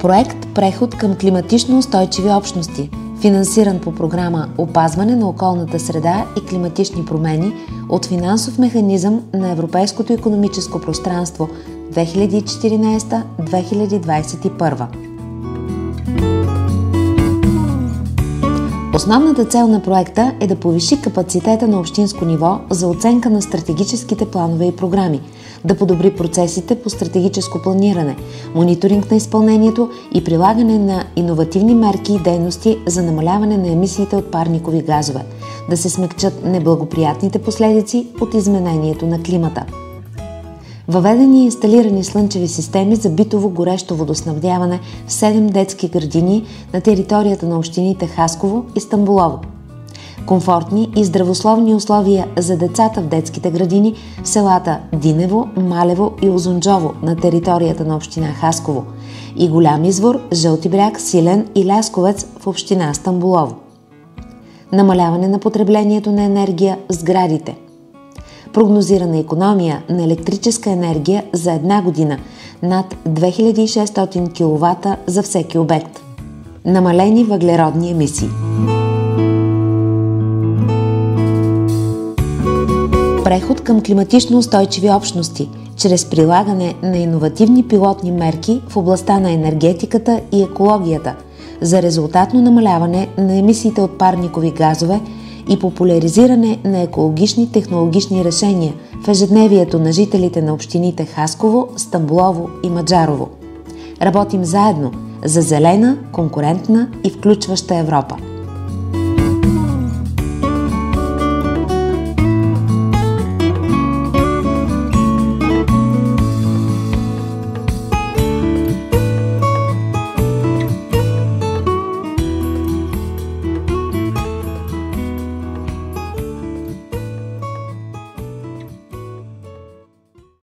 Проект «Преход към климатично устойчиви общности», финансиран по програма «Опазване на околната среда и климатични промени» от финансов механизъм на Европейското икономическо пространство 2014-2021. Основната цел на проекта е да повиши капацитета на общинско ниво за оценка на стратегическите планове и програми, да подобри процесите по стратегическо планиране, мониторинг на изпълнението и прилагане на иновативни мерки и дейности за намаляване на емисиите от парникови газове, да се смекчат неблагоприятните последици от изменението на климата. Въведени и инсталирани слънчеви системи за битово горещо водоснабдяване в 7 детски градини на територията на общините Хасково и Стамболово. Комфортни и здравословни условия за децата в детските градини в селата Динево, Малево и Узунджово на територията на община Хасково и Голям извор, Жълти бряг, Силен и Лясковец в община Стамболово. Намаляване на потреблението на енергия в сградите. Прогнозирана икономия на електрическа енергия за една година над 2600 кВт за всеки обект. Намалени въглеродни емисии. Преход към климатично устойчиви общности чрез прилагане на иновативни пилотни мерки в областта на енергетиката и екологията за резултатно намаляване на емисиите от парникови газове и популяризиране на екологични технологични решения в ежедневието на жителите на общините Хасково, Стамболово и Маджарово. Работим заедно за зелена, конкурентна и включваща Европа.